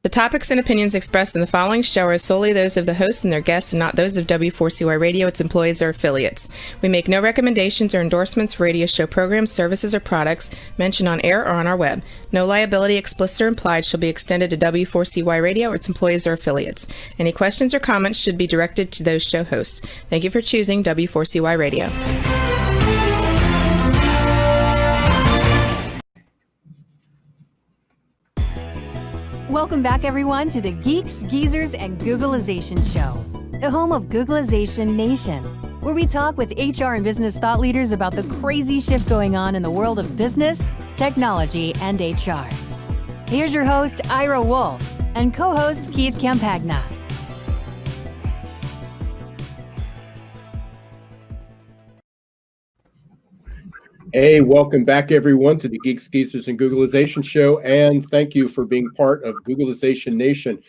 The topics and opinions expressed in the following show are solely those of the hosts and their guests and not those of W4CY Radio, its employees, or affiliates. We make no recommendations or endorsements for radio show programs, services, or products mentioned on air or on our web. No liability, explicit or implied, shall be extended to W4CY Radio or its employees or affiliates. Any questions or comments should be directed to those show hosts. Thank you for choosing W4CY Radio. Welcome back, everyone, to the Geeks, Geezers, and Googlization Show, the home of Googlization Nation, where we talk with HR and business thought leaders about the crazy shift going on in the world of business, technology, and HR. Here's your host, Ira Wolf, and co-host Keith Campagna. Hey, welcome back, everyone, to the Geeks, Geezers, and Googlization Show, and thank you for being part of Googlization Nation.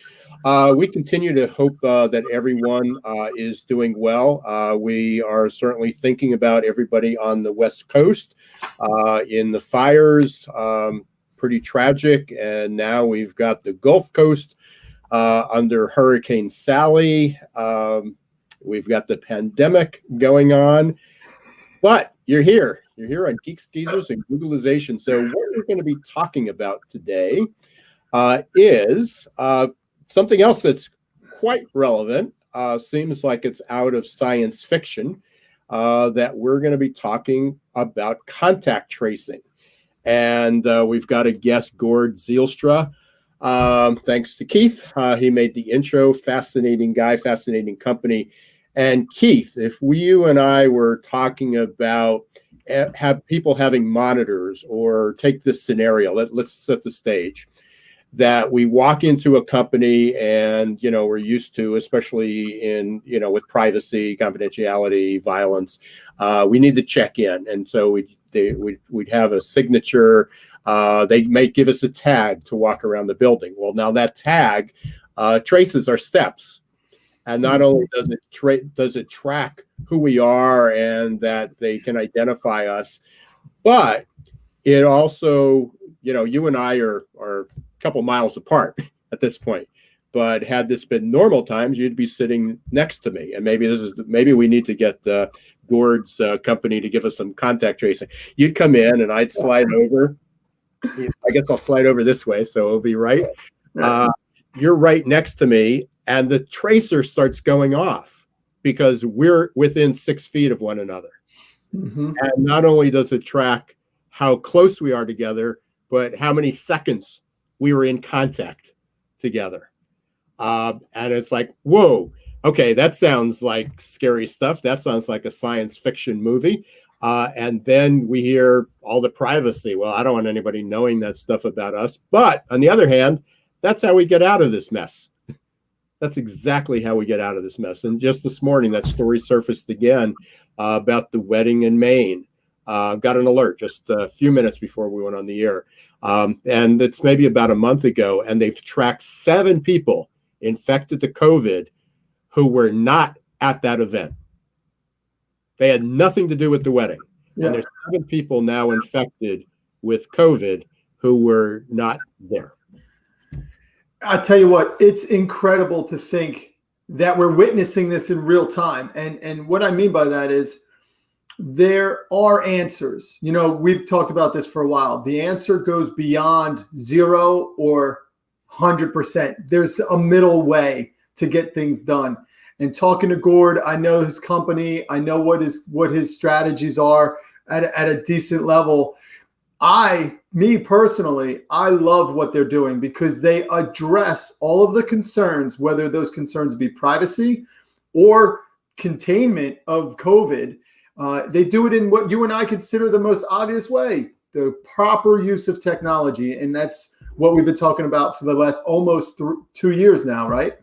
We continue to hope that everyone is doing well. We are certainly thinking about everybody on the West Coast in the fires, pretty tragic, and now we've got the Gulf Coast under Hurricane Sally. We've got the pandemic going on, but you're here. You're here on Geeks, Geezers, and Googlization. So what we're going to be talking about today is something else that's quite relevant. Seems like it's out of science fiction, that we're going to be talking about contact tracing. And we've got a guest, Gordon Zeilstra. Thanks to Keith. He made the intro. Fascinating guy, fascinating company. And Keith, if you and I were talking about have people having monitors, or take this scenario, let's set the stage, that we walk into a company and, we're used to, especially in, with privacy, confidentiality, violence, we need to check in. And so we'd have a signature. They may give us a tag to walk around the building. Well, now that tag traces our steps. And not only does it track who we are and that they can identify us, but it also, you and I are a couple miles apart at this point. But had this been normal times, you'd be sitting next to me. And maybe we need to get Gord's company to give us some contact tracing. You'd come in and I'd slide over. I guess I'll slide over this way, so it'll be right. You're right next to me. And the tracer starts going off because we're within 6 feet of one another. Mm-hmm. And not only does it track how close we are together, but how many seconds we were in contact together. And it's like, whoa, okay, that sounds like scary stuff. That sounds like a science fiction movie. And then we hear all the privacy. Well, I don't want anybody knowing that stuff about us. But on the other hand, that's how we get out of this mess. That's exactly how we get out of this mess. And just this morning, that story surfaced again about the wedding in Maine. Got an alert just a few minutes before we went on the air. And it's maybe about a month ago, and they've tracked 7 people infected to COVID who were not at that event. They had nothing to do with the wedding. Yeah. And there's 7 people now infected with COVID who were not there. I tell you what, it's incredible to think that we're witnessing this in real time. And what I mean by that is there are answers. We've talked about this for a while. The answer goes beyond 0 or 100%. There's a middle way to get things done. And talking to Gord, I know his company. I know what his strategies are at a decent level. Me personally, I love what they're doing because they address all of the concerns, whether those concerns be privacy or containment of COVID. They do it in what you and I consider the most obvious way, the proper use of technology. And that's what we've been talking about for the last almost 2 years now, right?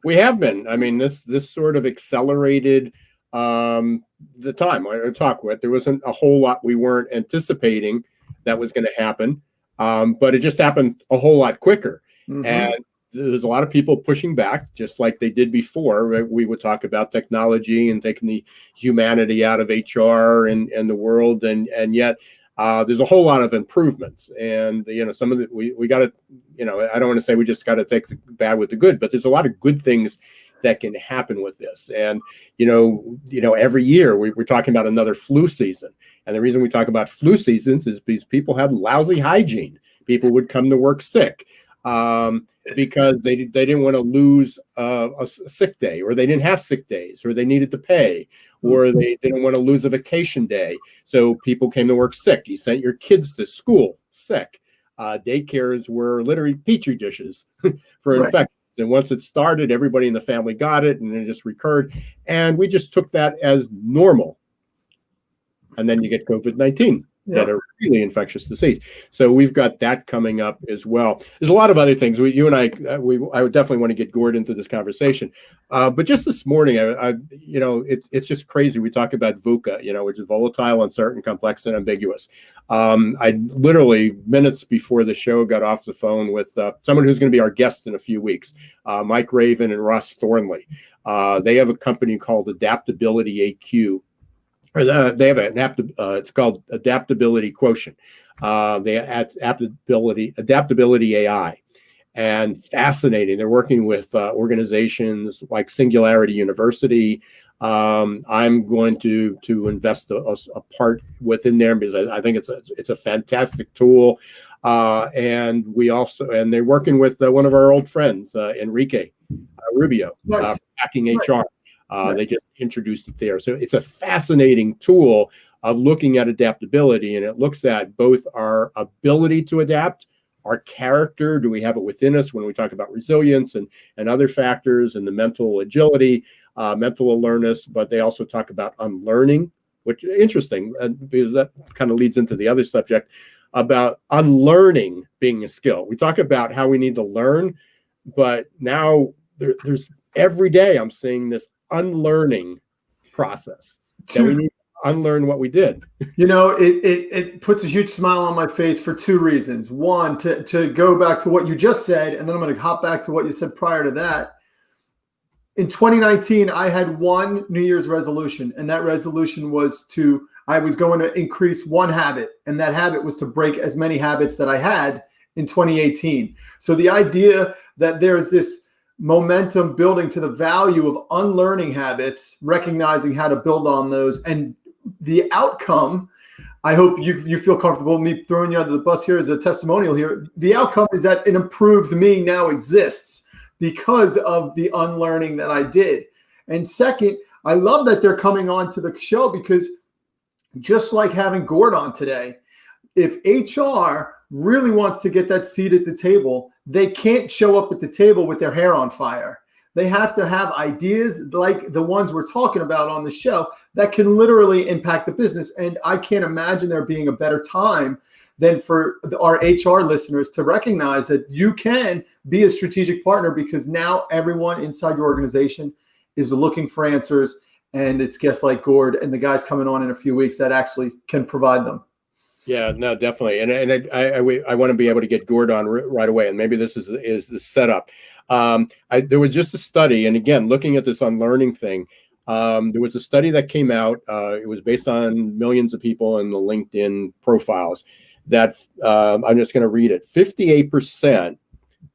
We have been. I mean, this sort of accelerated the time I talk with. There wasn't a whole lot we weren't anticipating that was going to happen, but it just happened a whole lot quicker. Mm-hmm. And there's a lot of people pushing back, just like they did before. Right? We would talk about technology and taking the humanity out of HR and the world, and yet There's a whole lot of improvements, and some of we got to, I don't want to say we just got to take the bad with the good, but there's a lot of good things that can happen with this. And every year we're talking about another flu season, and the reason we talk about flu seasons is because people had lousy hygiene. People would come to work sick because they didn't want to lose a sick day, or they didn't have sick days, or they needed to pay, or they didn't want to lose a vacation day. So people came to work sick. You sent your kids to school sick. Daycares were literally petri dishes for infections. And once it started, everybody in the family got it, and it just recurred. And we just took that as normal. And then you get COVID-19. That are really infectious disease. So we've got that coming up as well. There's a lot of other things. You and I would definitely want to get Gordon into this conversation. But just this morning, it's just crazy. We talk about VUCA, which is volatile, uncertain, complex, and ambiguous. I literally minutes before the show got off the phone with someone who's going to be our guest in a few weeks, Mike Raven and Ross Thornley. They have a company called Adaptability AQ. They have it's called Adaptability Quotient. They have Adaptability AI, and fascinating. They're working with organizations like Singularity University. I'm going to invest a part within there because I think it's a fantastic tool. And they're working with one of our old friends, Enrique Rubio, Hacking HR. They just introduced it there. So it's a fascinating tool of looking at adaptability, and it looks at both our ability to adapt, our character. Do we have it within us when we talk about resilience and other factors, and the mental agility, mental alertness, but they also talk about unlearning, which is interesting because that kind of leads into the other subject about unlearning being a skill. We talk about how we need to learn, but now there's every day I'm seeing this unlearning process that we need to unlearn what we did. It puts a huge smile on my face for two reasons. One, to go back to what you just said, and then I'm going to hop back to what you said prior to that. In 2019, I had one New Year's resolution, and that resolution was I was going to increase one habit, and that habit was to break as many habits that I had in 2018. So the idea that there's this momentum building to the value of unlearning habits, recognizing how to build on those, and the outcome, I hope you feel comfortable me throwing you under the bus here as a testimonial here. The outcome is that an improved me now exists because of the unlearning that I did. And second, I love that they're coming on to the show, because just like having Gord on today, if HR really wants to get that seat at the table, they can't show up at the table with their hair on fire. They have to have ideas like the ones we're talking about on the show that can literally impact the business. And I can't imagine there being a better time than for our HR listeners to recognize that you can be a strategic partner, because now everyone inside your organization is looking for answers. And it's guests like Gord and the guys coming on in a few weeks that actually can provide them. Yeah, no, definitely. And I want to be able to get Gord on right away. And maybe this is the setup. There was just a study, and again, looking at this unlearning thing, there was a study that came out. It was based on millions of people in the LinkedIn profiles that I'm just going to read it. 58%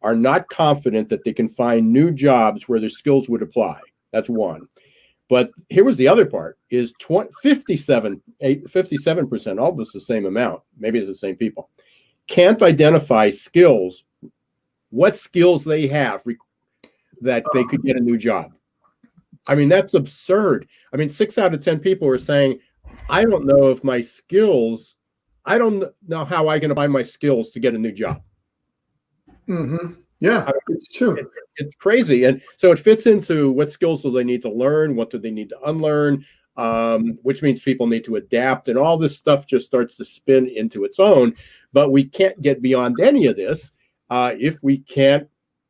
are not confident that they can find new jobs where their skills would apply. That's one. But here was the other part, is 57%, almost the same amount, maybe it's the same people, can't identify skills, what skills they have that they could get a new job. I mean, that's absurd. I mean, 6 out of 10 people are saying, I don't know if my skills, I don't know how I can apply my skills to get a new job. Mm-hmm. Yeah, it's true. It's crazy. And so it fits into what skills do they need to learn? What do they need to unlearn? Which means people need to adapt, and all this stuff just starts to spin into its own. But we can't get beyond any of this if we can't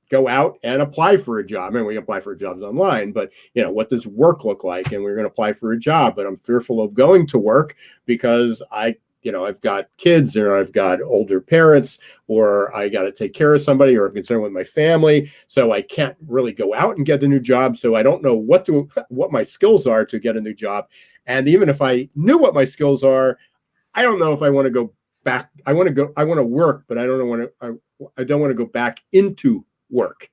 go out and apply for a job. I mean, we can apply for jobs online, but what does work look like? And we're going to apply for a job, but I'm fearful of going to work because I've got kids, or I've got older parents, or I got to take care of somebody, or I'm concerned with my family. So I can't really go out and get a new job. So I don't know what my skills are to get a new job. And even if I knew what my skills are, I don't know if I want to go back. I want to work, but I don't want to. I don't want to go back into work.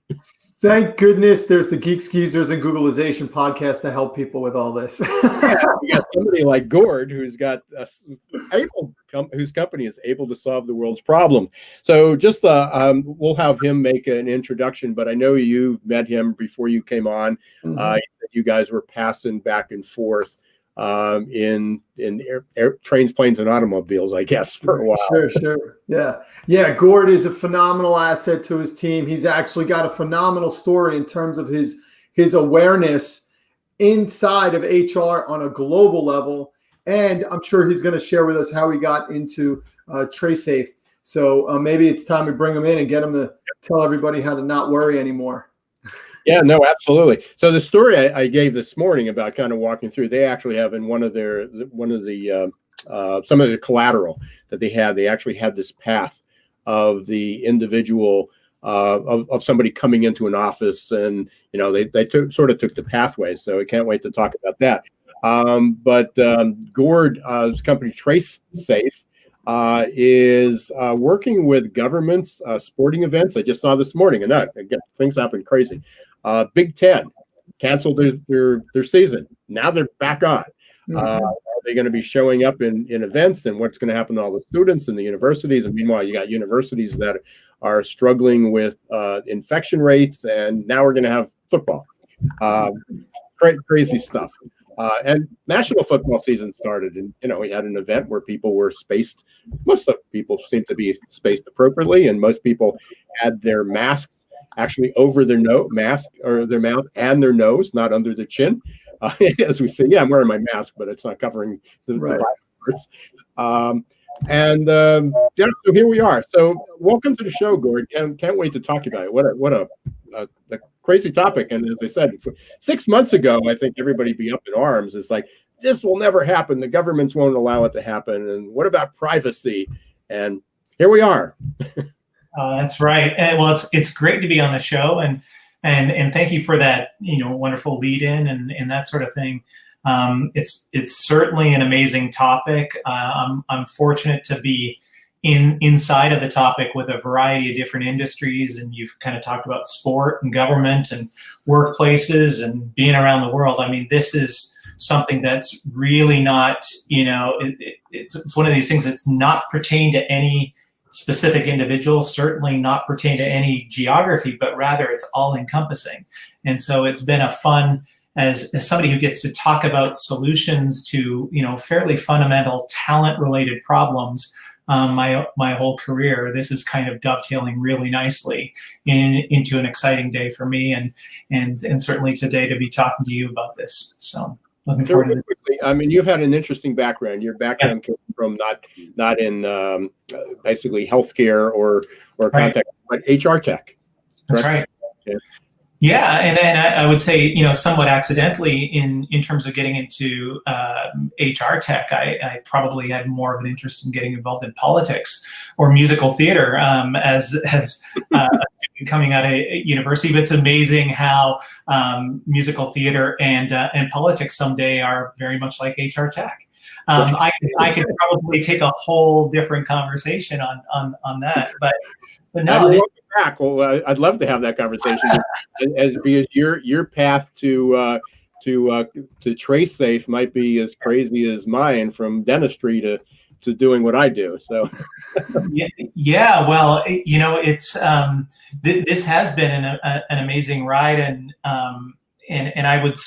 Thank goodness there's the Geeks Geezers and Googlization podcast to help people with all this. Yeah, we got somebody like Gord who's got whose company is able to solve the world's problem. So just we'll have him make an introduction, but I know you met him before you came on. Mm-hmm. You guys were passing back and forth in trains, planes, and automobiles, I guess, for a while. Sure. Yeah. Gord is a phenomenal asset to his team. He's actually got a phenomenal story in terms of his awareness inside of HR on a global level. And I'm sure he's going to share with us how he got into Tracesafe. So maybe it's time to bring him in and get him to tell everybody how to not worry anymore. Yeah, no, absolutely. So the story I gave this morning about kind of walking through, they actually have in some of the collateral that they actually had this path of the individual of somebody coming into an office, and they sort of took the pathway. So I can't wait to talk about that. But Gord's company Tracesafe is working with governments, sporting events. I just saw this morning, and again, things happen crazy. Big Ten canceled their season. Now they're back on. Mm-hmm. Are they going to be showing up in events, and what's going to happen to all the students in the universities? And meanwhile, you got universities that are struggling with infection rates, and now we're going to have football. Crazy stuff. And national football season started, and we had an event where people were spaced. Most of the people seemed to be spaced appropriately, and most people had their masks actually over their mask or their mouth and their nose, not under the chin. As we say, I'm wearing my mask, but it's not covering the virus. So here we are. So welcome to the show, Gord. Can't wait to talk about it. What a crazy topic. And as I said, 6 months ago, I think everybody be up in arms. It's like, this will never happen. The governments won't allow it to happen. And what about privacy? And here we are. That's right. Well, it's great to be on the show, and thank you for that, wonderful lead in and that sort of thing. It's certainly an amazing topic. I'm fortunate to be inside of the topic with a variety of different industries, and you've kind of talked about sport and government and workplaces and being around the world. I mean, this is something that's really not, it's one of these things that's not pertain to any specific individuals, certainly not pertain to any geography, but rather it's all encompassing. And so it's been a fun, as somebody who gets to talk about solutions to, fairly fundamental talent related problems, my whole career, this is kind of dovetailing really nicely into an exciting day for me, and certainly today to be talking to you about this. So looking forward to it. I mean, you've had an interesting background. Your background came from not in basically healthcare or contact, but HR tech. That's right. Yeah, and then I would say, somewhat accidentally in terms of getting into HR tech, I probably had more of an interest in getting involved in politics or musical theater as a student coming out of university. But it's amazing how musical theater and politics someday are very much like HR tech. I could probably take a whole different conversation on that, but no. Back. Well, I'd love to have that conversation because your path to Tracesafe might be as crazy as mine, from dentistry to doing what I do. So yeah. Well, it's this has been an amazing ride, and I would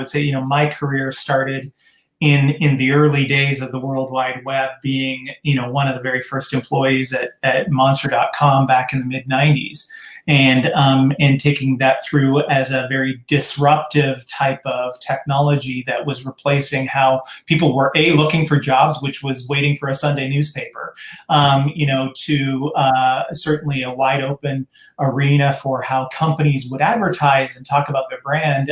say my career started in the early days of the World Wide Web, being one of the very first employees at Monster.com back in the mid 90s, and taking that through as a very disruptive type of technology that was replacing how people were looking for jobs, which was waiting for a Sunday newspaper, to certainly a wide open arena for how companies would advertise and talk about their brand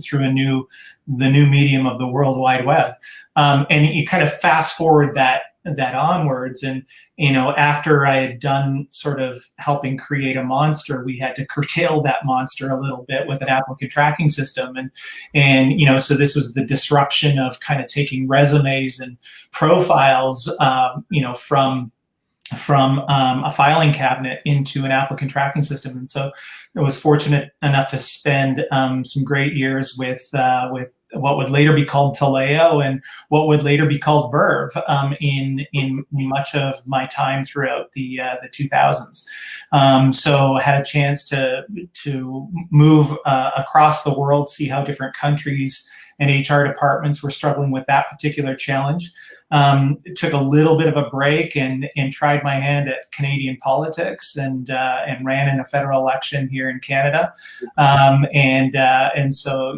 through the new medium of the World Wide Web. And you kind of fast forward that that onwards. And, after I had done sort of helping create a monster, we had to curtail that monster a little bit with an applicant tracking system. And so this was the disruption of kind of taking resumes and profiles, from a filing cabinet into an applicant tracking system. And so I was fortunate enough to spend some great years with what would later be called Taleo and what would later be called Verve in much of my time throughout the 2000s. So I had a chance to move across the world, see how different countries and HR departments were struggling with that particular challenge. Took a little bit of a break and tried my hand at Canadian politics and ran in a federal election here in Canada. And so,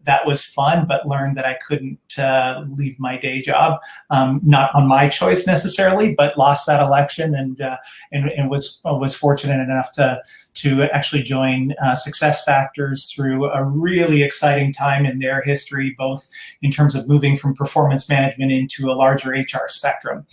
that was fun, but learned that I couldn't leave my day job, not on my choice necessarily, but lost that election and was fortunate enough to actually join SuccessFactors through a really exciting time in their history, both in terms of moving from performance management into a larger HR spectrum.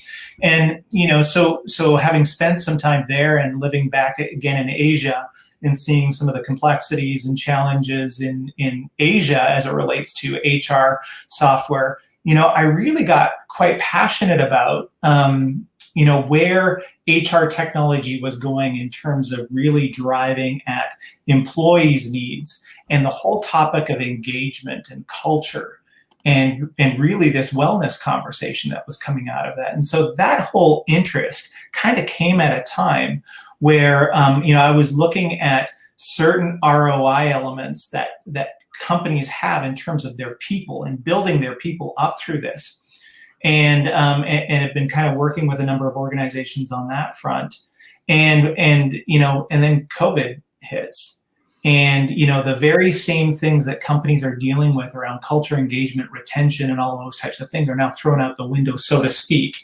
And, so having spent some time there and living back again in Asia and seeing some of the complexities and challenges in Asia as it relates to HR software, I really got quite passionate about, where HR technology was going in terms of really driving at employees' needs and the whole topic of engagement and culture and really this wellness conversation that was coming out of that. And so that whole interest kind of came at a time where, I was looking at certain ROI elements that companies have in terms of their people and building their people up through this. And have been kind of working with a number of organizations on that front. And then COVID hits. And, the very same things that companies are dealing with around culture, engagement, retention, and all those types of things are now thrown out the window, so to speak.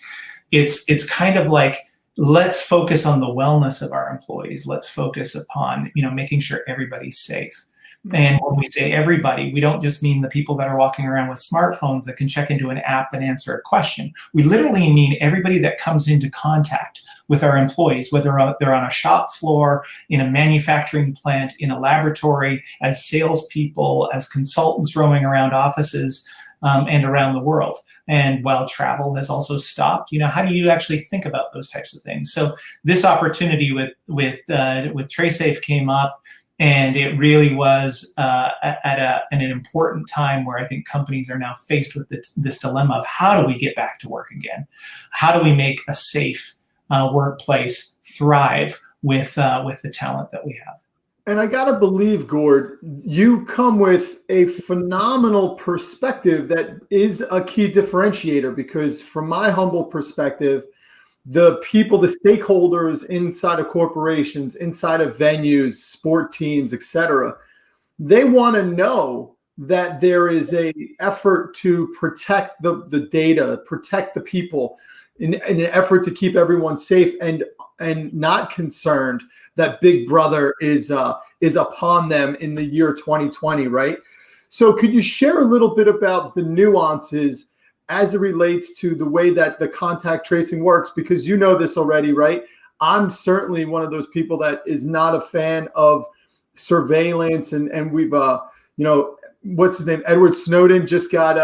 It's kind of like, let's focus on the wellness of our employees. Let's focus upon, making sure everybody's safe. And when we say everybody, we don't just mean the people that are walking around with smartphones that can check into an app and answer a question. We literally mean everybody that comes into contact with our employees, whether they're on a shop floor, in a manufacturing plant, in a laboratory, as salespeople, as consultants roaming around offices and around the world. And while travel has also stopped, how do you actually think about those types of things? So this opportunity with Tracesafe came up. And it really was at an important time where I think companies are now faced with this dilemma of how do we get back to work again? How do we make a safe workplace thrive with the talent that we have? And I got to believe, Gord, you come with a phenomenal perspective that is a key differentiator, because from my humble perspective, the people, the stakeholders inside of corporations, inside of venues, sport teams, etc., they want to know that there is a effort to protect the data, protect the people in an effort to keep everyone safe and not concerned that Big Brother is upon them in the year 2020, right? So could you share a little bit about the nuances as it relates to the way that the contact tracing works? Because you know this already, right? I'm certainly one of those people that is not a fan of surveillance, and we've what's his name? Edward Snowden just got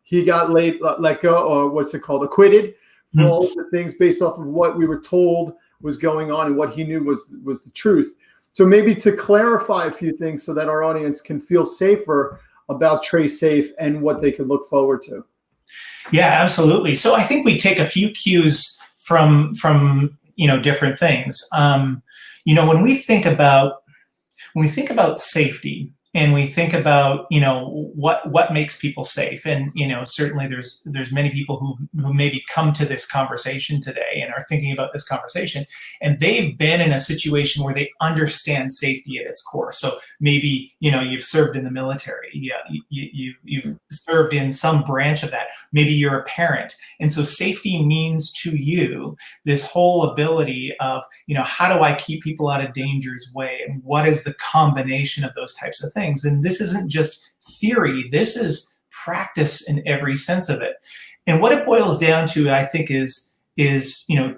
let go, or what's it called? Acquitted for all of the things based off of what we were told was going on and what he knew was the truth. So maybe to clarify a few things so that our audience can feel safer about Tracesafe and what they can look forward to. Yeah, absolutely. So I think we take a few cues from different things. When we think about safety, and we think about what makes people safe, and certainly there's many people who maybe come to this conversation today and are thinking about this conversation, and they've been in a situation where they understand safety at its core. So maybe you've served in the military, you've served in some branch of that. Maybe you're a parent, and so safety means to you this whole ability of how do I keep people out of danger's way, and what is the combination of those types of things. And this isn't just theory, this is practice in every sense of it. And what it boils down to, I think, is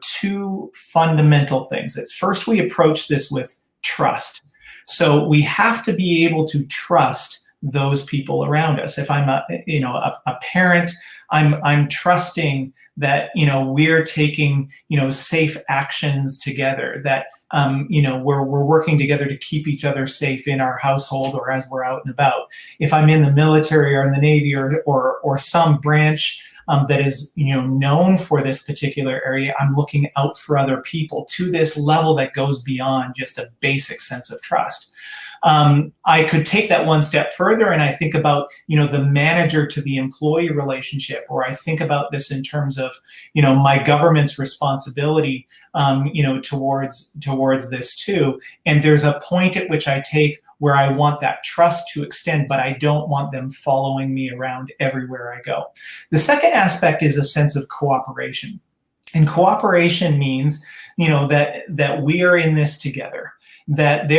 two fundamental things. It's first, we approach this with trust. So we have to be able to trust those people around us. If I'm a parent, I'm trusting that we're taking safe actions together, that we're working together to keep each other safe in our household or as we're out and about. If I'm in the military or in the Navy or some branch that is known for this particular area, I'm looking out for other people to this level that goes beyond just a basic sense of trust. I could take that one step further, and I think about the manager to the employee relationship, or I think about this in terms of my government's responsibility towards this too. And there's a point at which I take where I want that trust to extend, but I don't want them following me around everywhere I go. The second aspect is a sense of cooperation. And cooperation means, that we are in this together, that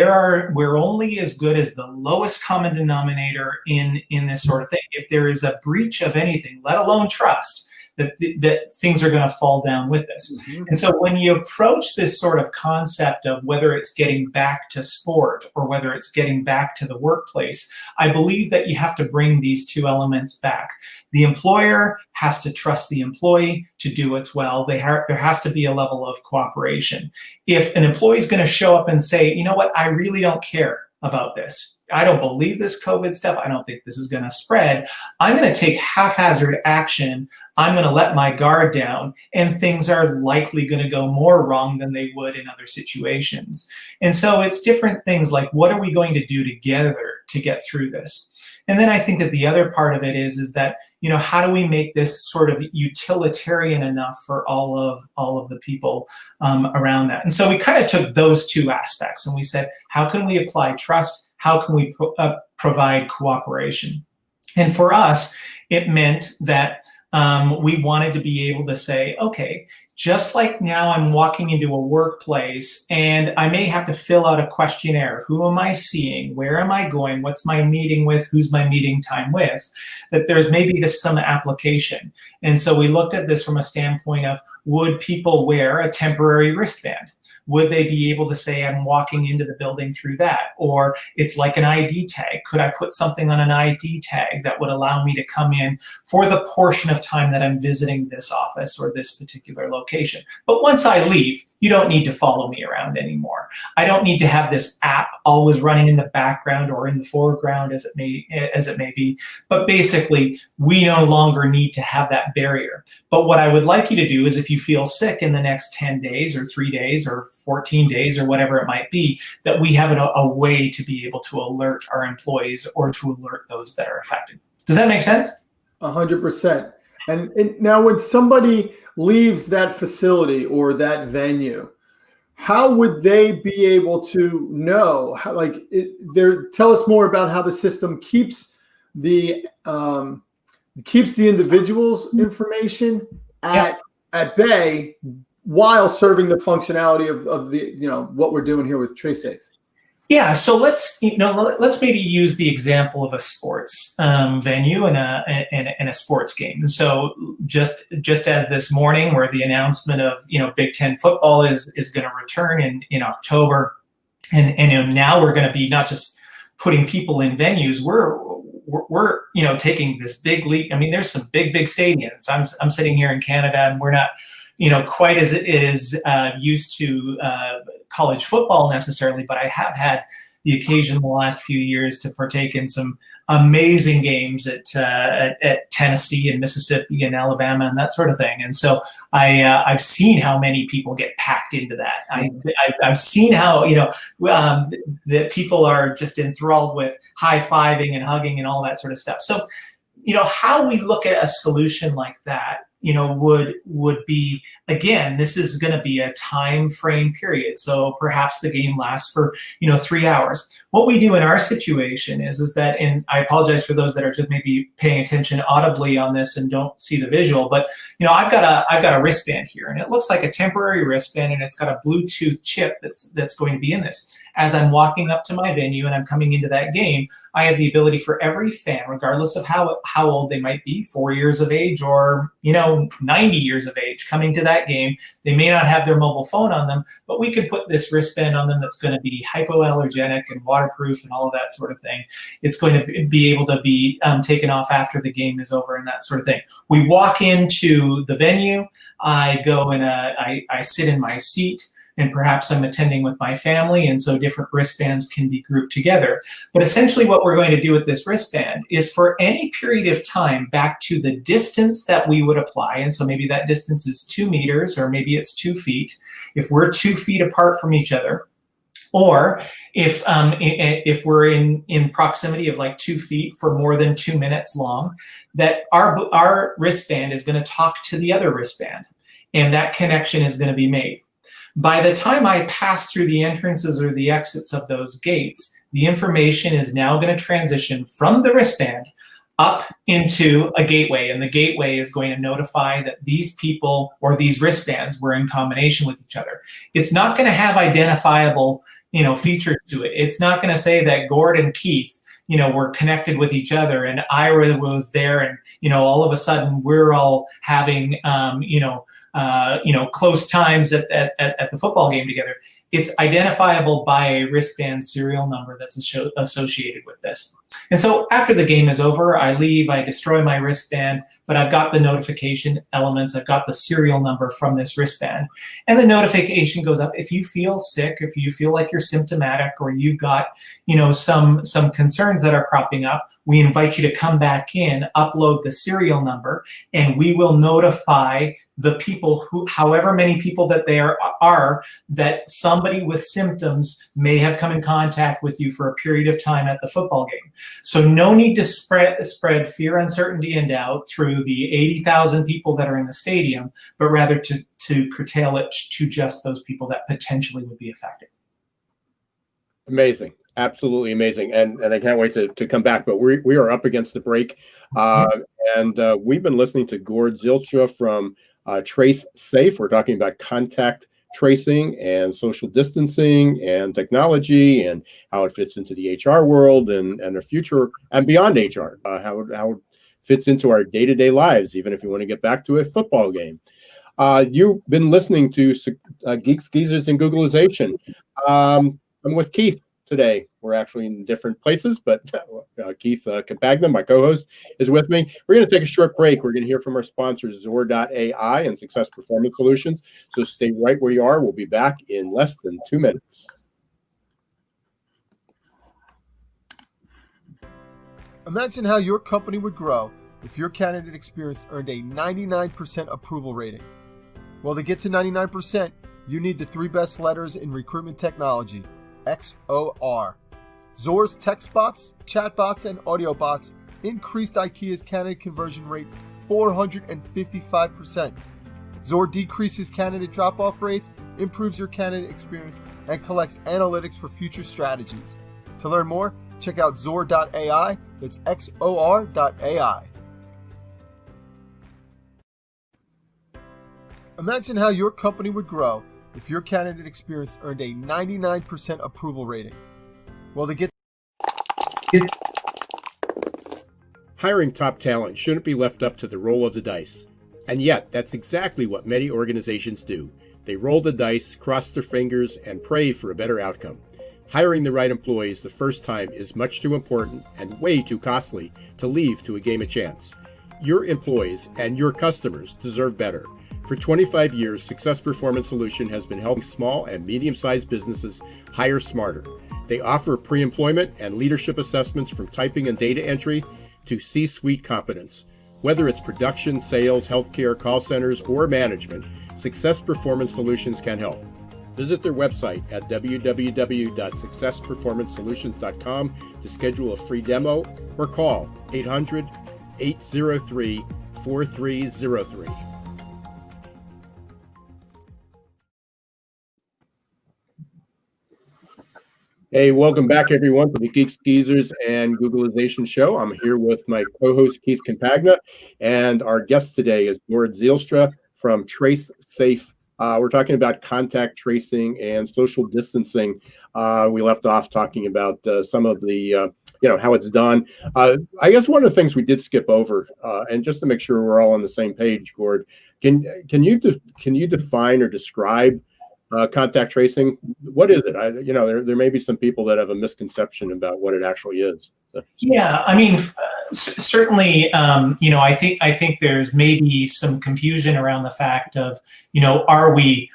we're only as good as the lowest common denominator in this sort of thing. If there is a breach of anything, let alone trust, that things are going to fall down with this. Mm-hmm. And so when you approach this sort of concept of whether it's getting back to sport or whether it's getting back to the workplace, I believe that you have to bring these two elements back. The employer has to trust the employee to do what's well. There has to be a level of cooperation. If an employee is going to show up and say, you know what, I really don't care about this, I don't believe this COVID stuff, I don't think this is going to spread, I'm going to take haphazard action, I'm going to let my guard down, and things are likely going to go more wrong than they would in other situations. And so it's different things like, what are we going to do together to get through this? And then I think that the other part of it is that, how do we make this sort of utilitarian enough for all of the people around that? And so we kind of took those two aspects and we said, how can we apply trust? How can we provide cooperation? And for us, it meant that we wanted to be able to say, okay, just like now I'm walking into a workplace and I may have to fill out a questionnaire. Who am I seeing? Where am I going? What's my meeting with? Who's my meeting time with? That there's maybe some application. And so we looked at this from a standpoint of, would people wear a temporary wristband? Would they be able to say, I'm walking into the building through that? Or it's like an ID tag. Could I put something on an ID tag that would allow me to come in for the portion of time that I'm visiting this office or this particular location? But once I leave, you don't need to follow me around anymore. I don't need to have this app always running in the background or in the foreground as it may be. But basically, we no longer need to have that barrier. But what I would like you to do is, if you feel sick in the next 10 days or 3 days or 14 days or whatever it might be, that we have a way to be able to alert our employees or to alert those that are affected. Does that make sense? 100%. And now when somebody leaves that facility or that venue, how would they be able to know? Tell us more about how the system keeps the individual's information at bay while serving the functionality of the what we're doing here with Tracesafe. Yeah, so let's maybe use the example of a sports venue and a sports game. And so just as this morning, where the announcement of Big Ten football is going to return in October, and now we're going to be not just putting people in venues, we're taking this big leap. I mean, there's some big stadiums. I'm sitting here in Canada, and we're not quite as used to college football necessarily, but I have had the occasion in the last few years to partake in some amazing games at Tennessee and Mississippi and Alabama and that sort of thing. And so I've seen how many people get packed into that. I've seen how that people are just enthralled with high-fiving and hugging and all that sort of stuff. So how we look at a solution like that would be, again, this is going to be a time frame period. So perhaps the game lasts for 3 hours. What we do in our situation is that, and I apologize for those that are just maybe paying attention audibly on this and don't see the visual, but I've got a wristband here, and it looks like a temporary wristband, and it's got a Bluetooth chip that's going to be in this. As I'm walking up to my venue and I'm coming into that game, I have the ability for every fan, regardless of how old they might be, 4 years of age or 90 years of age, coming to that game. They may not have their mobile phone on them, but we could put this wristband on them that's going to be hypoallergenic and waterproof and all of that sort of thing. It's going to be able to be taken off after the game is over and that sort of thing. We walk into the venue. I go and I sit in my seat, and perhaps I'm attending with my family, and so different wristbands can be grouped together. But essentially what we're going to do with this wristband is, for any period of time back to the distance that we would apply, and so maybe that distance is 2 meters or maybe it's 2 feet, if we're 2 feet apart from each other, or if we're in proximity of like 2 feet for more than 2 minutes long, that our wristband is going to talk to the other wristband, and that connection is going to be made. By the time I pass through the entrances or the exits of those gates, the information is now going to transition from the wristband up into a gateway, and the gateway is going to notify that these people or these wristbands were in combination with each other. It's not going to have identifiable features to it. It's not going to say that Gord and Keith were connected with each other, and Ira was there, and all of a sudden we're all having close times at the football game together. It's identifiable by a wristband serial number that's associated with this. And so after the game is over, I leave, I destroy my wristband, but I've got the notification elements, I've got the serial number from this wristband. And the notification goes up. If you feel sick, if you feel like you're symptomatic, or you've got, some concerns that are cropping up, we invite you to come back in, upload the serial number, and we will notify the people who, however many people that there are, that somebody with symptoms may have come in contact with you for a period of time at the football game. So no need to spread fear, uncertainty, and doubt through the 80,000 people that are in the stadium, but rather to curtail it to just those people that potentially would be affected. Amazing. Absolutely amazing. And I can't wait to come back, but we are up against the break. And we've been listening to Gordon Zeilstra from Tracesafe. We're talking about contact tracing and social distancing and technology and how it fits into the HR world and the future and beyond HR, how it fits into our day-to-day lives, even if you want to get back to a football game. You've been listening to Geeks, Geezers, and Googlization. I'm with Keith today. We're actually in different places, but Keith Campagna, my co-host, is with me. We're going to take a short break. We're going to hear from our sponsors, Zor.ai and Success Performance Solutions. So stay right where you are. We'll be back in less than 2 minutes. Imagine how your company would grow if your candidate experience earned a 99% approval rating. Well, to get to 99%, you need the 3 best letters in recruitment technology, XOR. Zor's text bots, chat bots, and audio bots increased IKEA's candidate conversion rate 455%. Zor decreases candidate drop-off rates, improves your candidate experience, and collects analytics for future strategies. To learn more, check out Zor.ai. That's XOR.ai. Imagine how your company would grow if your candidate experience earned a 99% approval rating. Well, to get Hiring top talent shouldn't be left up to the roll of the dice. And yet, that's exactly what many organizations do. They roll the dice, cross their fingers, and pray for a better outcome. Hiring the right employees the first time is much too important and way too costly to leave to a game of chance. Your employees and your customers deserve better. For 25 years, Success Performance Solution has been helping small and medium-sized businesses hire smarter. They offer pre-employment and leadership assessments from typing and data entry to C-suite competence. Whether it's production, sales, healthcare, call centers, or management, Success Performance Solutions can help. Visit their website at www.successperformancesolutions.com to schedule a free demo or call 800-803-5800. 4303. Hey, welcome back, everyone, to the Geeks Geezers and Googlization show. I'm here with my co-host, Keith Campagna, and our guest today is Gordon Zeilstra from Tracesafe. We're talking about contact tracing and social distancing. We left off talking about some of the, how it's done. I guess one of the things we did skip over, and just to make sure we're all on the same page, Gord, can you define or describe contact tracing? What is it? There may be some people that have a misconception about what it actually is. So. Yeah, I mean, certainly, I think there's maybe some confusion around the fact of, are we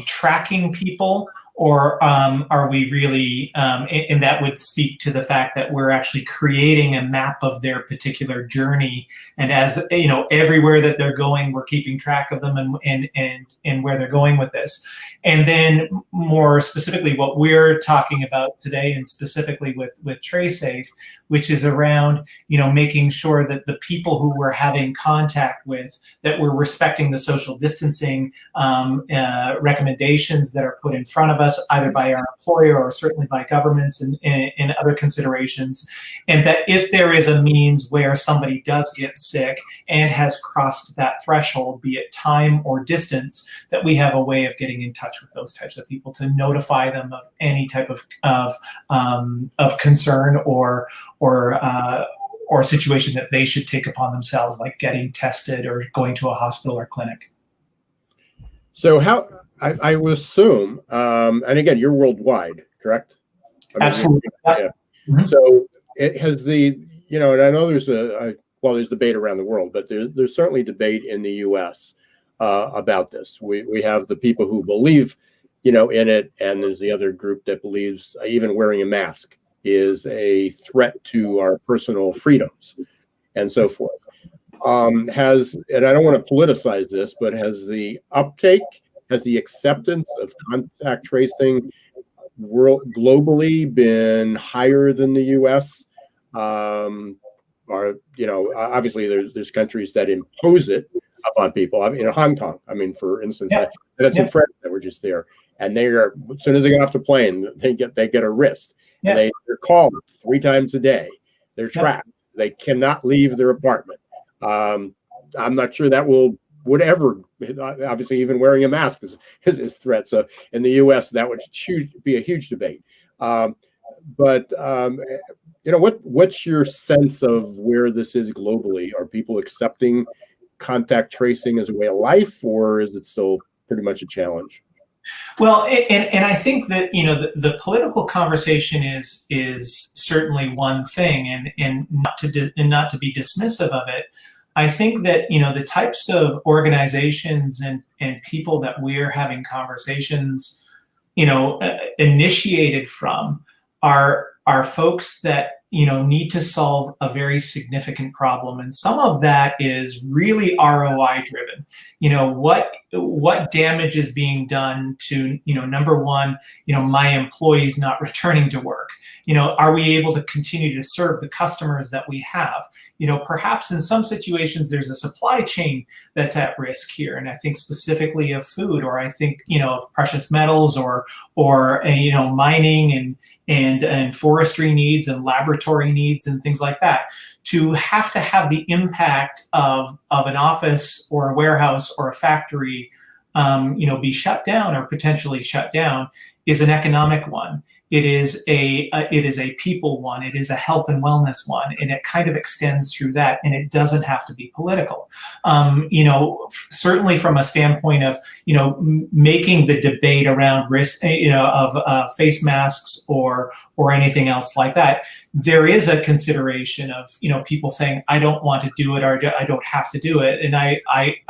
tracking people, or are we really, and that would speak to the fact that we're actually creating a map of their particular journey, and as everywhere that they're going, we're keeping track of them and where they're going with this. And then more specifically, what we're talking about today, and specifically with Tracesafe, which is around making sure that the people who we're having contact with, that we're respecting the social distancing recommendations that are put in front of us, either by our employer or certainly by governments and other considerations, and that if there is a means where somebody does get sick and has crossed that threshold, be it time or distance, that we have a way of getting in touch with those types of people to notify them of any type of concern or situation that they should take upon themselves, like getting tested or going to a hospital or clinic. So how, I would assume, and again, you're worldwide, correct? Absolutely. Yeah. Mm-hmm. So it has and I know there's there's debate around the world, but there's certainly debate in the U.S. About this. We have the people who believe, in it, and there's the other group that believes even wearing a mask is a threat to our personal freedoms and so forth. And I don't want to politicize this, but has the acceptance of contact tracing globally been higher than the U.S.? Obviously there's countries that impose it upon people. Hong Kong, for instance, I had some friends that were just there, and as soon as they get off the plane, they get a wrist. And they're called 3 times a day. They're trapped. They cannot leave their apartment. I'm not sure that would ever, obviously, even wearing a mask is a threat. So in the U.S., that would be a huge debate. What's your sense of where this is globally? Are people accepting contact tracing as a way of life, or is it still pretty much a challenge? Well, and I think that the political conversation is certainly one thing, and not to be dismissive of it. I think that the types of organizations and people that we're having conversations initiated from are folks that need to solve a very significant problem, and some of that is really ROI driven. What damage is being done to number one, my employees not returning to work. Are we able to continue to serve the customers that we have? Perhaps in some situations there's a supply chain that's at risk here, and I think specifically of food, or I think of precious metals, or mining and forestry needs and laboratory needs and things like that. To have the impact of an office or a warehouse or a factory be shut down or potentially shut down is an economic one. It is a people one. It is a health and wellness one, and it kind of extends through that. And it doesn't have to be political. Certainly from a standpoint of making the debate around risk, of face masks or anything else like that. There is a consideration of people saying, I don't want to do it, or I don't have to do it. And I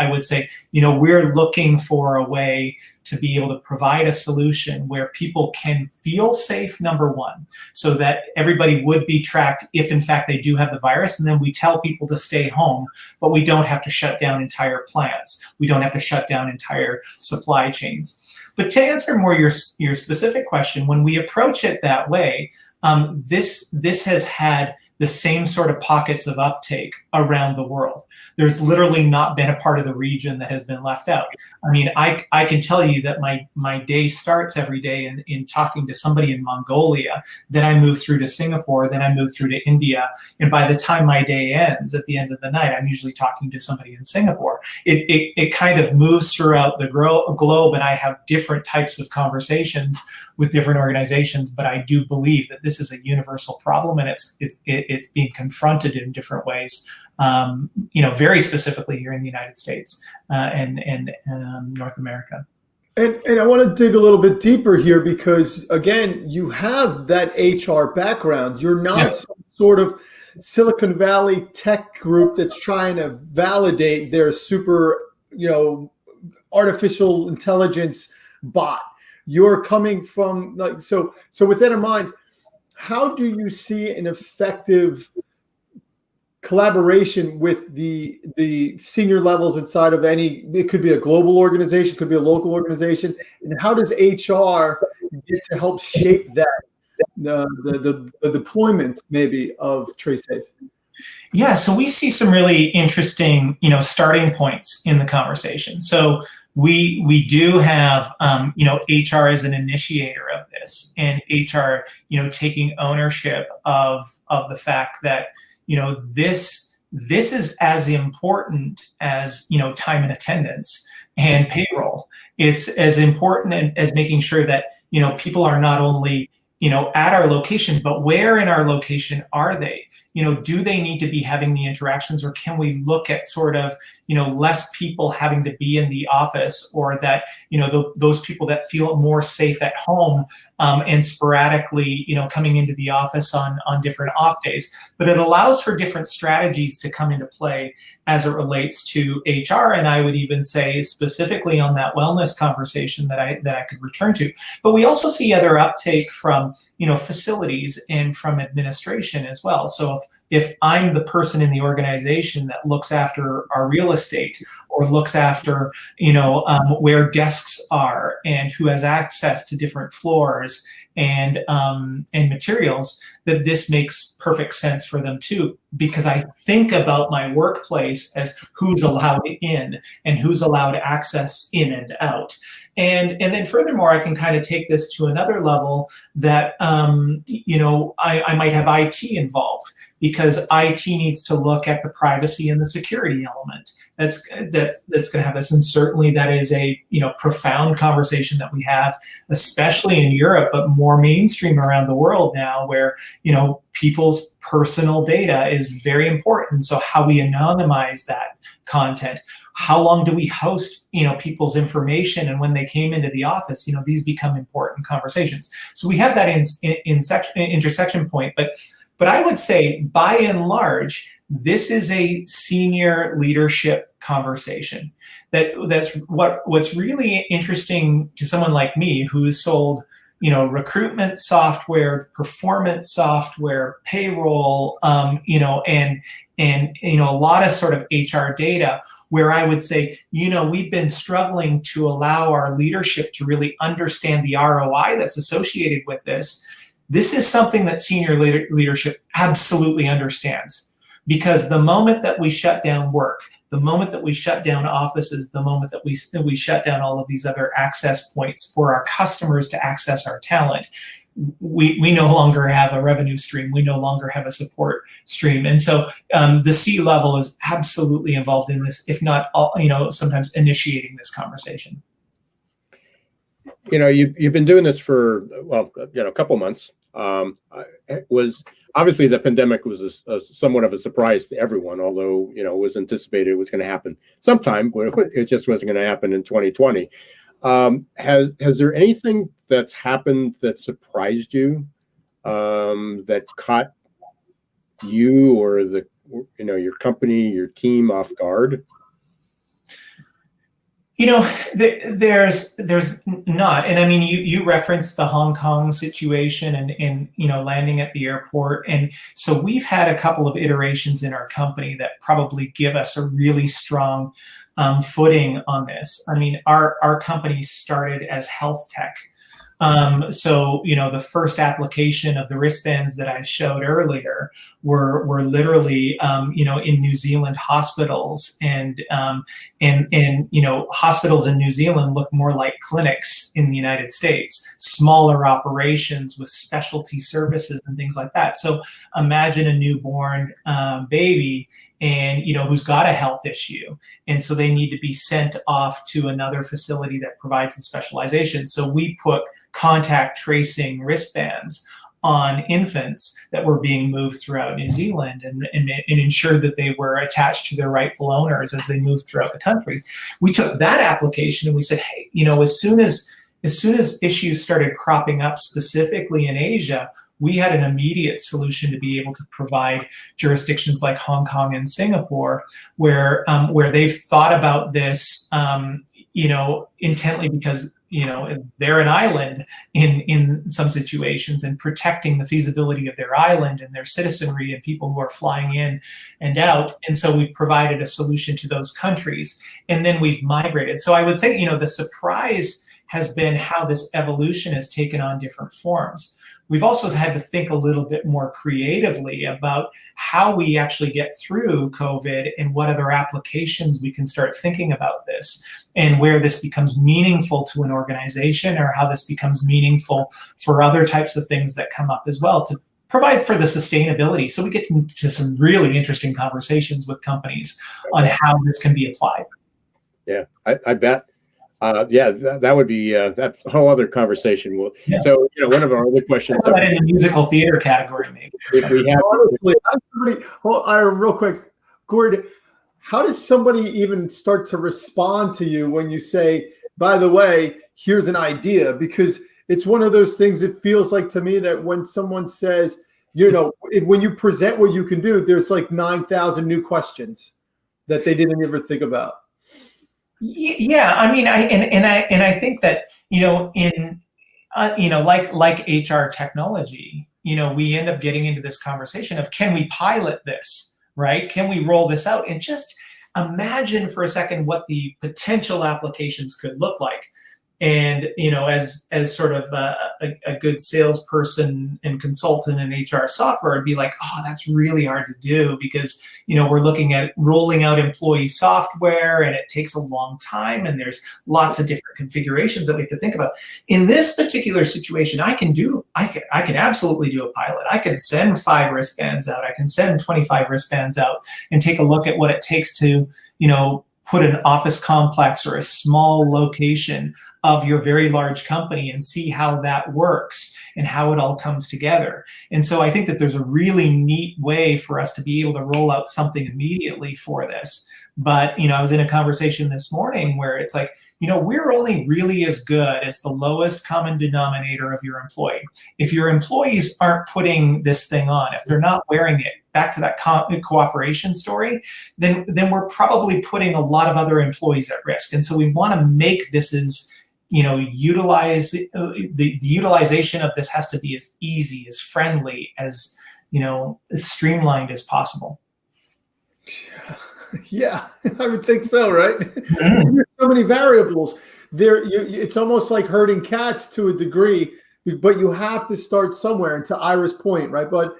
would say we're looking for a way to be able to provide a solution where people can feel safe, number one, so that everybody would be tracked if in fact they do have the virus. And then we tell people to stay home, but we don't have to shut down entire plants. We don't have to shut down entire supply chains. But to answer more your specific question, when we approach it that way, this has had the same sort of pockets of uptake around the world. There's literally not been a part of the region that has been left out. I mean, I can tell you that my day starts every day in talking to somebody in Mongolia, then I move through to Singapore, then I move through to India, and by the time my day ends at the end of the night, I'm usually talking to somebody in Singapore. It kind of moves throughout the globe, and I have different types of conversations with different organizations, but I do believe that this is a universal problem, and it's being confronted in different ways. Very specifically here in the United States and North America. And I want to dig a little bit deeper here because, again, you have that HR background. You're not some sort of Silicon Valley tech group that's trying to validate their super, artificial intelligence bot. You're coming from so with that in mind, how do you see an effective collaboration with the senior levels inside of it could be a global organization, could be a local organization, and how does HR get to help shape that, the deployment maybe of Tracesafe? Yeah, so we see some really interesting, starting points in the conversation. So we do have, HR as an initiator of this, and HR, taking ownership of the fact that, this is as important as, time and attendance and payroll. It's as important as making sure that, people are not only, at our location, but where in our location are they? Do they need to be having the interactions, or can we look at sort of, less people having to be in the office, or that, those people that feel more safe at home and sporadically, coming into the office on different off days. But it allows for different strategies to come into play as it relates to HR. And I would even say specifically on that wellness conversation that I could return to. But we also see other uptake from, facilities and from administration as well. So if I'm the person in the organization that looks after our real estate, or looks after, where desks are and who has access to different floors and materials, that this makes perfect sense for them too, because I think about my workplace as who's allowed in and who's allowed access in and out. And then furthermore, I can kind of take this to another level that, I might have IT involved, because IT needs to look at the privacy and the security element. That's going to have this, and certainly that is a profound conversation that we have, especially in Europe, but more mainstream around the world now, where people's personal data is very important. So how we anonymize that content, how long do we host people's information, and when they came into the office, these become important conversations. So we have that intersection point, but I would say, by and large, this is a senior leadership conversation. That's what's really interesting to someone like me, who's sold, recruitment software, performance software, payroll, and a lot of sort of HR data, where I would say, we've been struggling to allow our leadership to really understand the ROI that's associated with this. This is something that senior leadership absolutely understands, because the moment that we shut down work, the moment that we shut down offices, the moment that we shut down all of these other access points for our customers to access our talent, we no longer have a revenue stream. We no longer have a support stream. And so the C-level is absolutely involved in this, if not, sometimes initiating this conversation. You've been doing this for, a couple months. It was obviously, the pandemic was somewhat of a surprise to everyone, although, it was anticipated it was going to happen sometime, but it just wasn't going to happen in 2020. Has there anything that's happened that surprised you, that caught you or your company, your team off guard? There's not, and I mean, you referenced the Hong Kong situation and landing at the airport, and so we've had a couple of iterations in our company that probably give us a really strong footing on this. I mean, our company started as health tech. So, the first application of the wristbands that I showed earlier were literally, in New Zealand hospitals, and hospitals in New Zealand look more like clinics in the United States, smaller operations with specialty services and things like that. So imagine a newborn baby, and who's got a health issue, and so they need to be sent off to another facility that provides the specialization. So we put contact tracing wristbands on infants that were being moved throughout New Zealand, and ensured that they were attached to their rightful owners as they moved throughout the country. We took that application and we said, hey, as soon as issues started cropping up specifically in Asia, we had an immediate solution to be able to provide jurisdictions like Hong Kong and Singapore, where they've thought about this, intently, because they're an island in some situations, and protecting the feasibility of their island and their citizenry and people who are flying in and out. And so we provided a solution to those countries, and then we've migrated. So I would say, the surprise has been how this evolution has taken on different forms. We've also had to think a little bit more creatively about how we actually get through COVID and what other applications we can start thinking about this, and where this becomes meaningful to an organization, or how this becomes meaningful for other types of things that come up as well, to provide for the sustainability. So we get into some really interesting conversations with companies on how this can be applied. Yeah, I bet. That would be that whole other conversation. Well, yeah. So one of our other questions. In the musical theater category, maybe. If we have, honestly, real quick, Gordon, how does somebody even start to respond to you when you say, by the way, here's an idea? Because it's one of those things, it feels like to me that when someone says, when you present what you can do, there's like 9,000 new questions that they didn't ever think about. Yeah, I mean, I think that like HR technology, we end up getting into this conversation of, can we pilot this, right? Can we roll this out? And just imagine for a second what the potential applications could look like. And as sort of a good salesperson and consultant in HR software, I'd be like, oh, that's really hard to do, because we're looking at rolling out employee software, and it takes a long time, and there's lots of different configurations that we have to think about. In this particular situation, I can absolutely do a pilot. I can send 5 wristbands out. I can send 25 wristbands out, and take a look at what it takes to put an office complex or a small location of your very large company, and see how that works and how it all comes together. And so I think that there's a really neat way for us to be able to roll out something immediately for this. But, I was in a conversation this morning where it's like, we're only really as good as the lowest common denominator of your employee. If your employees aren't putting this thing on, if they're not wearing it, back to that cooperation story, then we're probably putting a lot of other employees at risk. And so we want to make this as, utilize the utilization of this has to be as easy, as friendly, as streamlined as possible. Yeah, I would think so, right? Mm-hmm. There's so many variables there. It's almost like herding cats to a degree, but you have to start somewhere. And to Ira's point, right? But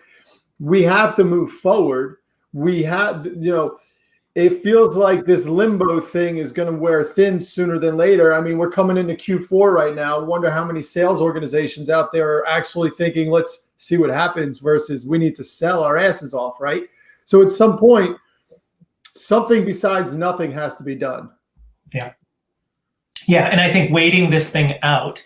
we have to move forward. We have, it feels like this limbo thing is going to wear thin sooner than later. I mean, we're coming into Q4 right now. I wonder how many sales organizations out there are actually thinking, let's see what happens, versus we need to sell our asses off, right? So at some point, something besides nothing has to be done. Yeah. Yeah. And I think waiting this thing out,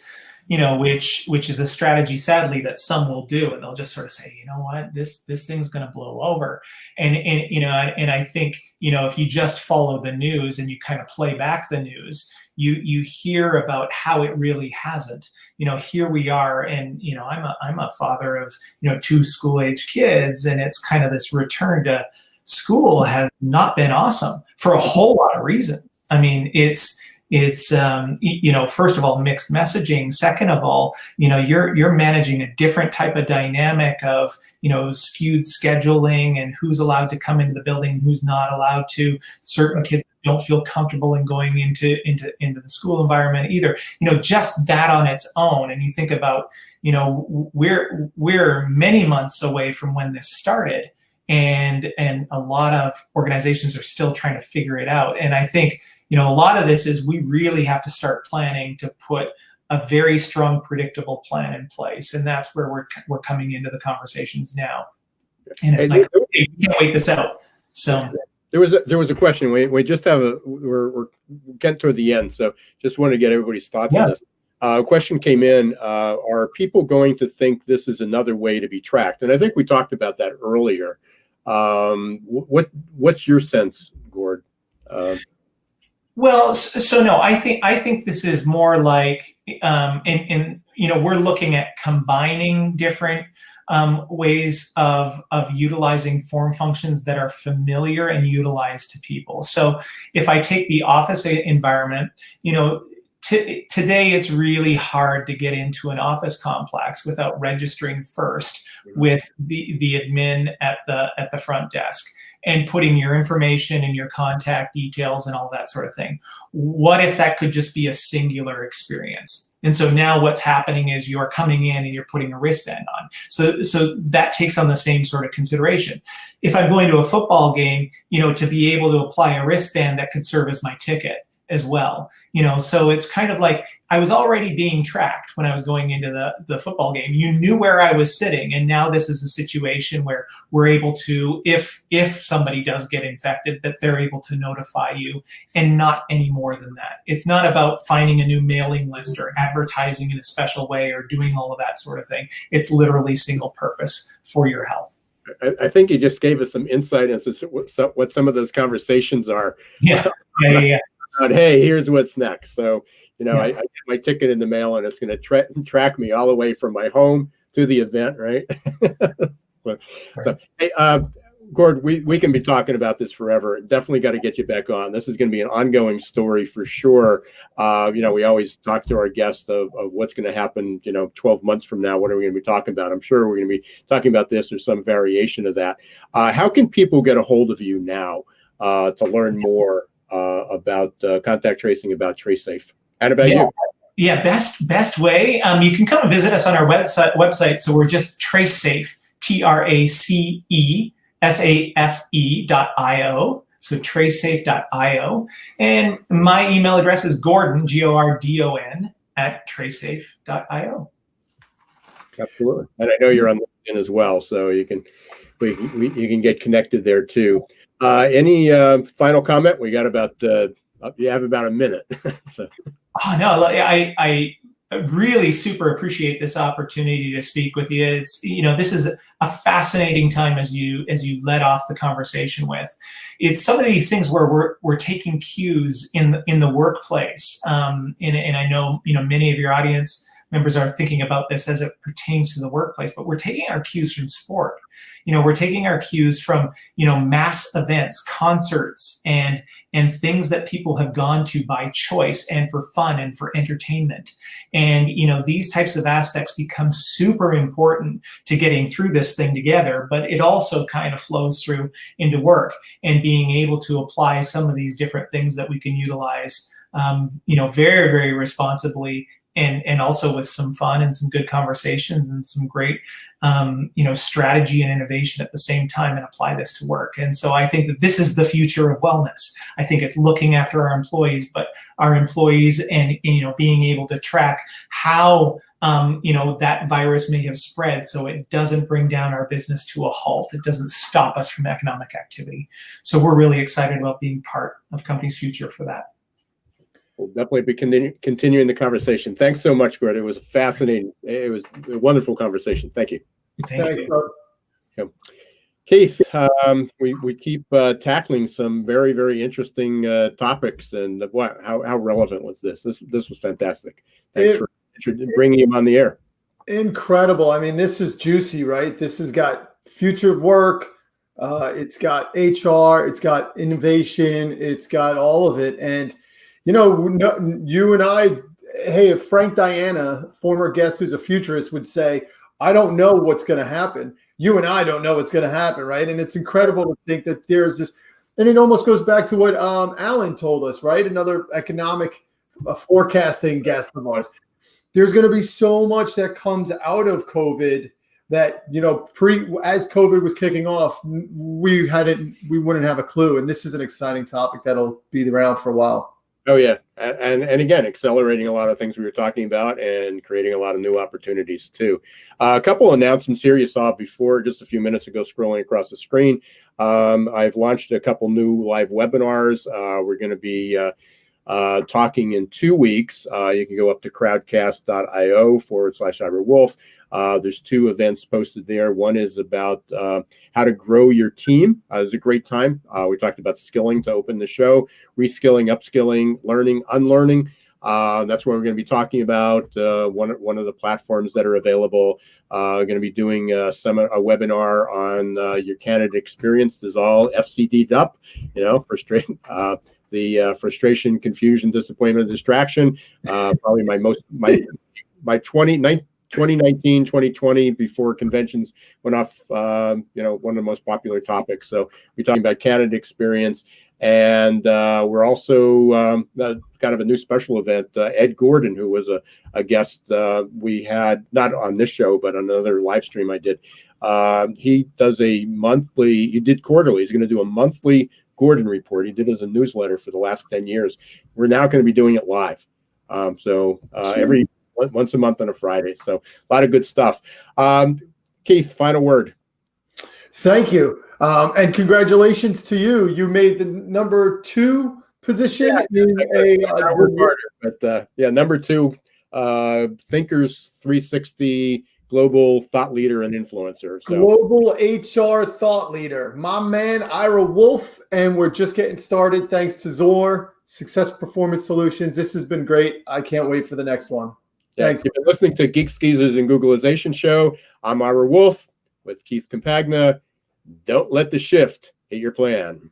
which is a strategy, sadly, that some will do, and they'll just sort of say, you know what, this thing's going to blow over. And I think, if you just follow the news and you kind of play back the news, you hear about how it really hasn't. Here we are, and I'm a father of 2 school-age kids, and it's kind of this return to school has not been awesome for a whole lot of reasons. I mean, it's first of all, mixed messaging. Second of all, you're managing a different type of dynamic of, skewed scheduling, and who's allowed to come into the building and who's not allowed to. Certain kids don't feel comfortable in going into the school environment either. Just that on its own. And you think about, we're many months away from when this started. and a lot of organizations are still trying to figure it out. And I think, a lot of this is we really have to start planning to put a very strong, predictable plan in place, and that's where we're coming into the conversations now. And it's like, okay, we can't wait this out. So there was a question. We just have we're getting toward the end, so just want to get everybody's thoughts on this. A question came in: are people going to think this is another way to be tracked? And I think we talked about that earlier. What's your sense, Gord? Well, so no, I think this is more like, we're looking at combining different ways of utilizing form functions that are familiar and utilized to people. So if I take the office environment, today it's really hard to get into an office complex without registering first with the admin at the front desk and putting your information and your contact details and all that sort of thing. What if that could just be a singular experience? And so now what's happening is you're coming in and you're putting a wristband on. So that takes on the same sort of consideration. If I'm going to a football game, to be able to apply a wristband that could serve as my ticket as well. So it's kind of like I was already being tracked when I was going into the football game. You knew where I was sitting, and now this is a situation where we're able to, if somebody does get infected, that they're able to notify you, and not any more than that. It's not about finding a new mailing list or advertising in a special way or doing all of that sort of thing. It's literally single purpose for your health. I think you just gave us some insight into what some of those conversations are. Yeah. Hey, here's what's next. So, I get my ticket in the mail, and it's going to track me all the way from my home to the event, right? So, hey, Gord, we can be talking about this forever. Definitely got to get you back on. This is going to be an ongoing story for sure. We always talk to our guests of what's going to happen, 12 months from now. What are we going to be talking about? I'm sure we're going to be talking about this or some variation of that. How can people get a hold of you now to learn more about contact tracing, about Tracesafe, and about you? Yeah, best way. You can come and visit us on our website. So we're just Tracesafe, TRACESAFE.io. So tracesafe.io. And my email address is Gordon, GORDON, @tracesafe.io. Absolutely. And I know you're on LinkedIn as well, so you can get connected there too. Any final comment? We got about you have about a minute. So. Oh no, I really super appreciate this opportunity to speak with you. It's this is a fascinating time as you led off the conversation with. It's some of these things where we're taking cues in the workplace, and I know many of your audience members are thinking about this as it pertains to the workplace, but we're taking our cues from sport. We're taking our cues from, mass events, concerts, and things that people have gone to by choice and for fun and for entertainment. And, these types of aspects become super important to getting through this thing together, but it also kind of flows through into work and being able to apply some of these different things that we can utilize, very, very responsibly. And also with some fun and some good conversations and some great, strategy and innovation at the same time, and apply this to work. And so I think that this is the future of wellness. I think it's looking after our employees, but our employees and being able to track how that virus may have spread, so it doesn't bring down our business to a halt. It doesn't stop us from economic activity. So we're really excited about being part of Company's future for that. We'll definitely be continuing the conversation. Thanks so much, Gord. It was fascinating. It was a wonderful conversation. Thank you. Thanks, you. Keith, we keep tackling some very, very interesting topics, and how relevant was this? This was fantastic. Thanks for bringing him on the air. Incredible. I mean, this is juicy, right? This has got future of work. It's got HR. It's got innovation. It's got all of it. And you and I, hey, if Frank Diana, former guest who's a futurist, would say, I don't know what's going to happen. You and I don't know what's going to happen, right? And it's incredible to think that there's this, and it almost goes back to what Alan told us, right? Another economic forecasting guest of ours. There's going to be so much that comes out of COVID that, as COVID was kicking off, we wouldn't have a clue. And this is an exciting topic that'll be around for a while. Oh yeah, and again, accelerating a lot of things we were talking about and creating a lot of new opportunities too. A couple announcements here you saw before just a few minutes ago, scrolling across the screen. I've launched a couple new live webinars. We're going to be talking in 2 weeks. You can go up to crowdcast.io/IraWolf. There's 2 events posted there. One is about how to grow your team. It's a great time. We talked about skilling to open the show, reskilling, upskilling, learning, unlearning. That's what we're going to be talking about. One of the platforms that are available. Going to be doing a webinar on your candidate experience. This is all FCD'd up. The frustration, confusion, disappointment, distraction. Probably my 2019, 2020, before conventions went off, one of the most popular topics. So we're talking about candidate experience. And we're also kind of a new special event. Ed Gordon, who was a guest we had, not on this show, but on another live stream I did. He did quarterly. He's going to do a monthly Gordon report. He did it as a newsletter for the last 10 years. We're now going to be doing it live. Every once a month on a Friday. So a lot of good stuff. Keith, final word. Thank you. And congratulations to you. You made the number 2 position number 2, Thinkers 360 global thought leader and influencer. So. Global HR thought leader, my man, Ira Wolf. And we're just getting started. Thanks to Zor, Success Performance Solutions. This has been great. I can't wait for the next one. Thanks. You've been listening to Geeks Geezers and Googlization show. I'm Ira Wolf with Keith Campagna. Don't let the shift hit your plan.